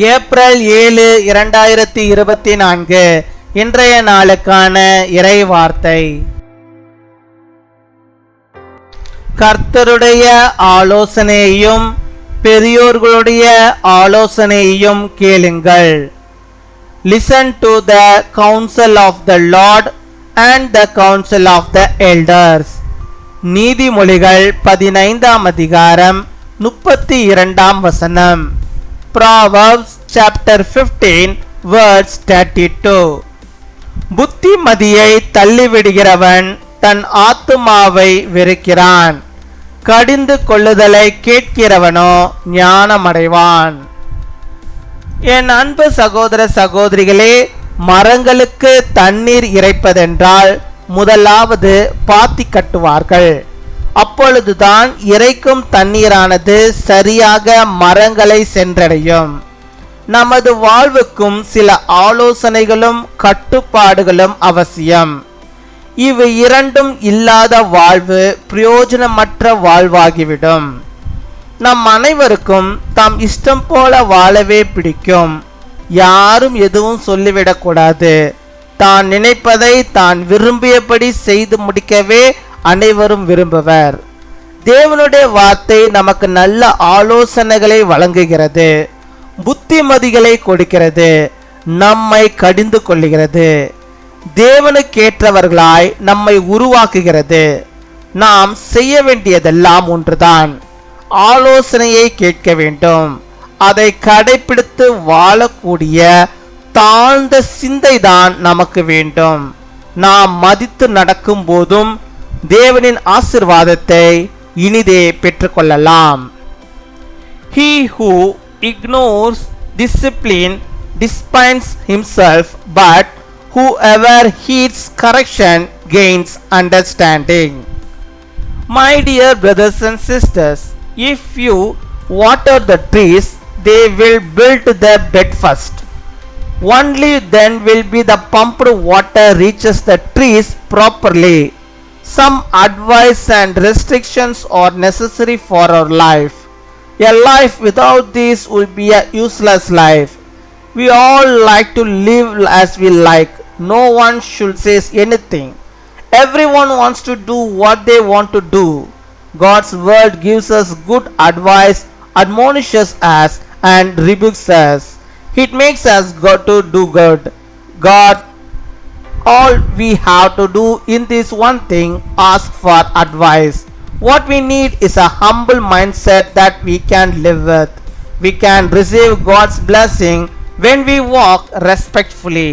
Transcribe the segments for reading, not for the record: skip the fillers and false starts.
April 7, 2024 இன்றைய நாளுக்கான இறை வார்த்தை. கர்த்தருடைய ஆலோசனையையும் பெரியோர்களுடைய ஆலோசனையையும் கேளுங்கள். Listen to the counsel of the Lord and the counsel of the elders. நீதிமொழிகள் 15 அதிகாரம் 32 வசனம். Proverbs chapter 15 verse 32. புத்திமதியை தள்ளிவிடுகிறவன் தன் ஆத்துமாவை வெறுக்கிறான், கடிந்து கொள்ளுதலை கேட்கிறவனோ ஞானமடைவான். என் அன்பு சகோதர சகோதரிகளே, மரங்களுக்கு தண்ணீர் இறைப்பதென்றால் முதலாவது பாத்தி கட்டுவார்கள். அப்பொழுதுதான் இறைக்கும் தண்ணீரானது சரியாக மரங்களை சென்றடையும். நமது வாழ்வுக்கும் சில ஆலோசனைகளும் கட்டுப்பாடுகளும் அவசியம். இவை இரண்டும் இல்லாத வாழ்வு பிரயோஜனமற்ற வாழ்வாகிவிடும். நம் அனைவருக்கும் தாம் இஷ்டம் போல வாழவே பிடிக்கும். யாரும் எதுவும் சொல்லிவிடக்கூடாது. தான் நினைப்பதை தான் விரும்பியபடி செய்து முடிக்கவே அனைவரும் விரும்புவர். தேவனுடைய வார்த்தை நமக்கு நல்ல ஆலோசனைகளை வழங்குகிறது, புத்திமதிகளை கொடுக்கிறது, நம்மை கடிந்து கொள்ளுகிறது, தேவனுக்கேற்றவர்களாய் நம்மை உருவாக்குகிறது. நாம் செய்ய வேண்டியதெல்லாம் ஒன்றுதான், ஆலோசனையை கேட்க வேண்டும். அதை கடைபிடித்து வாழக்கூடிய தாழ்ந்த சிந்தைதான் நமக்கு வேண்டும். நாம் மதித்து நடக்கும் போதும் தேவனின் ஆசீர்வாதத்தை இனிதே பெற்றுக்கொள்ளலாம். He who ignores discipline despises himself, but whoever heeds correction gains understanding. My dear brothers and sisters, if you water the trees, they will build their bed first. Only then will be the pumped water reaches the trees properly. Some advice and restrictions are necessary for our life. A life without these will be a useless life. We all like to live as we like. No one should say anything. Everyone wants to do what they want to do. God's word gives us good advice, admonishes us and rebukes us. It makes us go to do good. God, all we have to do in this one thing, ask for advice. What we need is a humble mindset that we can live with. We can receive God's blessing when we walk respectfully.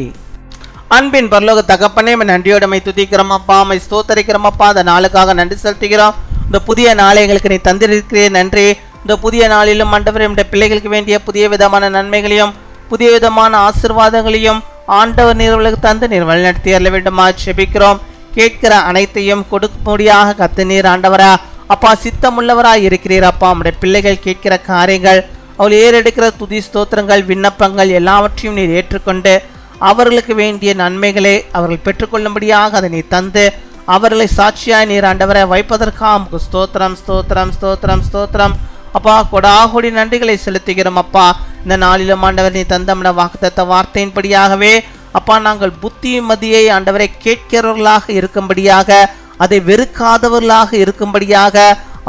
அன்பின் பரலோக தகப்பனே, நன்றியோடு my துதிக்கிறோம் அப்பா, my ஸ்தோத்தரிக்கிறோம் அப்பா. அந்த நாளுக்காக நன்றி செலுத்துகிறோம். இந்த புதிய நாளை எங்களுக்கு நீ தந்திருக்கிறேன், நன்றி. இந்த புதிய நாளிலும் ஆண்டவரே, நம்முடைய பிள்ளைகளுக்கு வேண்டிய புதிய விதமான நன்மைகளையும் புதிய விதமான ஆசீர்வாதங்களையும் ஆண்டவர் நீர்களுக்கு தந்து நீர் வழிநடத்தி அருள வேண்டுமா ஜெபிக்கிறோம். கேட்கிற அனைத்தையும் கொடுக்கும்படியாக கத்து நீர் ஆண்டவரா அப்பா சித்தமுள்ளவராய் இருக்கிறீர் அப்பா. நம்முடைய பிள்ளைகள் கேட்கிற காரியங்கள், அவள் ஏறெடுக்கிற துதி ஸ்தோத்திரங்கள், விண்ணப்பங்கள் எல்லாவற்றையும் நீர் ஏற்றுக்கொண்டு அவர்களுக்கு வேண்டிய நன்மைகளை அவர்கள் பெற்றுக்கொள்ளும்படியாக அதை நீ தந்து அவர்களை சாட்சியாய் நீர் ஆண்டவரை வைப்பதற்காக ஸ்தோத்திரம் ஸ்தோத்திரம் ஸ்தோத்திரம் ஸ்தோத்திரம் அப்பா. கொடாகொடி நன்றிகளை செலுத்துகிறோம் அப்பா. இந்த நாளிலும் ஆண்டவர் நீ தந்தமிட வாக்குத்தத்த வார்த்தையின்படியாகவே அப்பா நாங்கள் புத்திமதியை ஆண்டவரை கேட்கிறவர்களாக இருக்கும்படியாக, அதை வெறுக்காதவர்களாக இருக்கும்படியாக,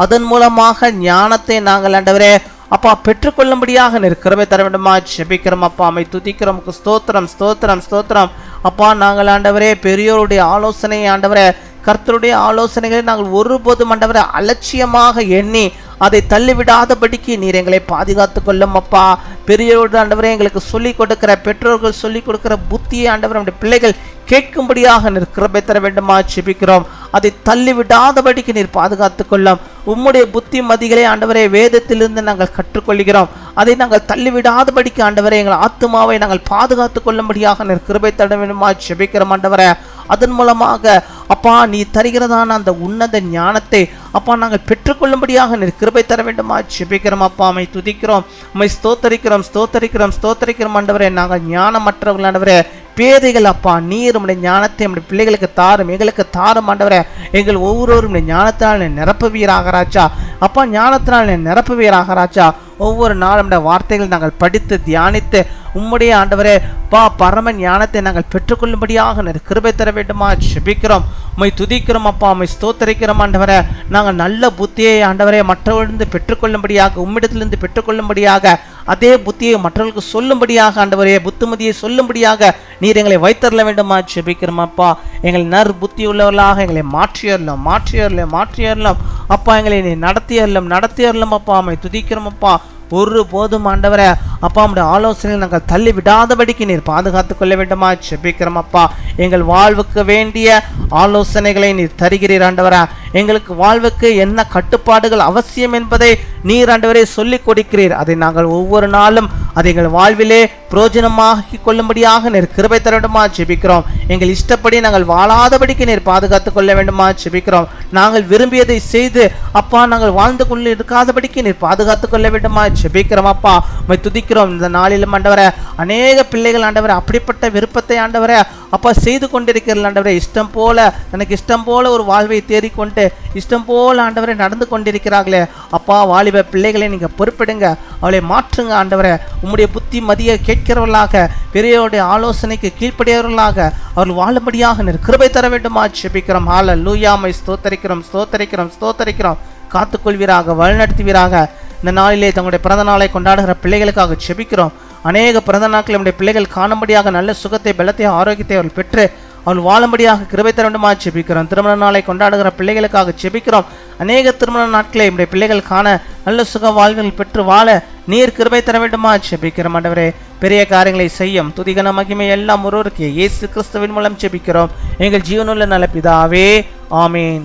அதன் மூலமாக ஞானத்தை நாங்கள் ஆண்டவரே அப்பா பெற்றுக்கொள்ளும்படியாக நிற்கிறவே தர வேண்டுமா ஜெபிக்கிறோம் அப்பா. அமை துதிக்கிறோம், ஸ்தோத்திரம் ஸ்தோத்திரம் ஸ்தோத்திரம் அப்பா. நாங்கள் ஆண்டவரே பெரியோருடைய ஆலோசனை ஆண்டவரே, கர்த்தருடைய ஆலோசனைகளை நாங்கள் ஒருபோதும் ஆண்டவரை அலட்சியமாக எண்ணி அதை தள்ளிவிடாதபடிக்கு நீர் எங்களை பாதுகாத்து கொள்ளும் அப்பா. பெரியோடு ஆண்டவரை எங்களுக்கு சொல்லிக் கொடுக்கிற பெற்றோர்கள் சொல்லிக் கொடுக்கிற புத்தியை ஆண்டவர் நம்முடைய பிள்ளைகள் கேட்கும்படியாக நீர் கிருபை தர வேண்டுமா ஜெபிக்கிறோம். அதை தள்ளிவிடாதபடிக்கு நீர் பாதுகாத்து கொள்ளும். உம்முடைய புத்திமதிகளை ஆண்டவரை வேதத்திலிருந்து நாங்கள் கற்றுக்கொள்கிறோம். அதை நாங்கள் தள்ளிவிடாதபடிக்கு ஆண்டவரை எங்கள் ஆத்துமாவை நாங்கள் பாதுகாத்து கொள்ளும்படியாக நீர் கிருபை தர வேண்டுமா ஜெபிக்கிறோம் ஆண்டவரை. அதன் மூலமாக அப்பா நீ தருகிறதான அந்த உன்னத ஞானத்தை அப்பா நாங்கள் பெற்றுக்கொள்ளும்படியாக நீர் கிருபை தர வேண்டுமா ஜெபிக்கிறோம் அப்பா. அமை துதிக்கிறோம், அமை ஸ்தோத்தரிக்கிறோம் ஸ்தோத்தரிக்கிறோம் ஸ்தோத்தரிக்கிறோம் ஆண்டவரே. நாங்கள் ஞானமற்றவர்கள் ஆண்டவரே, பேதைகள் அப்பா. நீர் உம்முடைய ஞானத்தை நம்முடைய பிள்ளைகளுக்கு தாரும், எங்களுக்கு தாரும் ஆண்டவரே. எங்கள் ஒவ்வொருவரும் ஞானத்தினால் நிரப்புவீராக ராஜா அப்பா. ஞானத்தினால் நிரப்புவீராக ராஜா. ஒவ்வொரு நாளும் இந்த வார்த்தைகள் நாங்கள் படித்து தியானித்து உம்முடைய ஆண்டவரே பரம ஞானத்தை நாங்கள் பெற்றுக்கொள்ளும்படியாக கிருபை தர வேண்டுமா ஜெபிக்கிறோம். உம்மை துதிக்கிறோம் அப்பா, உம்மை ஸ்தோத்தரிக்கிறோம் ஆண்டவரே. நாங்கள் நல்ல புத்தியை ஆண்டவரே மற்றவர்களிருந்து பெற்றுக்கொள்ளும்படியாக, உம்மிடத்திலிருந்து பெற்றுக்கொள்ளும்படியாக, அதே புத்தியை மற்றவர்களுக்கு சொல்லும்படியாக ஆண்டவரே, புத்திமதியை சொல்லும்படியாக நீர் எங்களை வைத்தரல வேண்டுமா ஜெபிக்கிறோம் அப்பா. எங்களை நர் புத்தி உள்ளவர்களாக எங்களை மாற்றியறலாம் அப்பா. எங்களை நீ நடத்தியறலாம் அப்பா. உம்மை துதிக்கிறோம் அப்பா. ஒரு போதும் ஆண்டவரே அப்பா உம்முடைய ஆலோசனையில் நாங்கள் தள்ளி விடாதபடிக்கு நீர் பாதுகாத்து கொள்ள வேண்டுமா ஜெபிக்கிறோம் அப்பா. எங்கள் வாழ்வுக்கு வேண்டிய ஆலோசனைகளை நீர் தருகிறீர் ஆண்டவரே. எங்களுக்கு வாழ்வுக்கு என்ன கட்டுப்பாடுகள் அவசியம் என்பதை நீர் ஆண்டவரே சொல்லிக் கொடுக்கிறீர். அதை நாங்கள் ஒவ்வொரு நாளும் அதை எங்கள் வாழ்விலே பிரயோஜனமாக்கி கொள்ளும்படியாக நீர் கிருபை தர வேண்டுமா ஜெபிக்கிறோம். எங்கள் இஷ்டப்படி நாங்கள் வாழாதபடிக்கு நீர் பாதுகாத்து கொள்ள வேண்டுமா ஜெபிக்கிறோம். நாங்கள் விரும்பியதை செய்து அப்பா நாங்கள் வாழ்ந்து கொள்ள இருக்காதபடிக்கு நீர் பாதுகாத்து கொள்ள வேண்டுமா ஜெபிக்கிறோம் அப்பா. உம்மை துதிக்கிறோம். இந்த நாளிலும் ஆண்டவரே அநேக பிள்ளைகள் ஆண்டவரே அப்படிப்பட்ட விருப்பத்தை ஆண்டவரே அப்பா செய்து கொண்டிருக்கிறார்கள் ஆண்டவரே. எனக்கு இஷ்டம் போல ஒரு வாழ்வை தேடிக்கொண்டு இஷ்டம் போல ஆண்டவரே நடந்து கொண்டிருக்கிறார்களே அப்பா. வாலிப பிள்ளைகளை நீங்க பொறுப்பிடுங்க, அவளை மாற்றுங்க ஆண்டவரே. உம்முடைய புத்தி மதியை கேட்கிறவர்களாக, பெரியவருடைய ஆலோசனைக்கு கீழ்ப்படியவர்களாக அவர்கள் வாழும்படியாக நீர் கிருபை தர வேண்டுமா ஜெபிக்கிறோம். ஹல்லேலூயா. உம்மை ஸ்தோத்தரிக்கிறோம். காத்துக்கொள்வீராக, வழிநடத்துவீராக. இந்த நாளிலே தங்களுடைய பிறந்த நாளை கொண்டாடுகிற பிள்ளைகளுக்காக ஜெபிக்கிறோம். அநேக பிறந்த நாட்கள் நம்முடைய பிள்ளைகள் காணும்படியாக நல்ல சுகத்தை, பலத்தை, ஆரோக்கியத்தை அவர்கள் பெற்று அவள் வாழும்படியாக கிருபை தர வேண்டுமா ஜெபிக்கிறோம். திருமண நாளை கொண்டாடுகிற பிள்ளைகளுக்காக ஜெபிக்கிறோம். அநேக திருமண நாட்களை நம்முடைய பிள்ளைகள் காண நல்ல சுக வாழ்கள் பெற்று வாழ நீர் கிருபை தர வேண்டுமா ஜெபிக்கிறோம் ஆண்டவரே. பெரிய காரியங்களை செய்யும் துதிகன மகிமை எல்லாம் ஒருவருக்கு இயேசு கிறிஸ்துவின் மூலம் ஜெபிக்கிறோம் எங்கள் ஜீவனுள்ள நல்ல பிதாவே. ஆமீன்.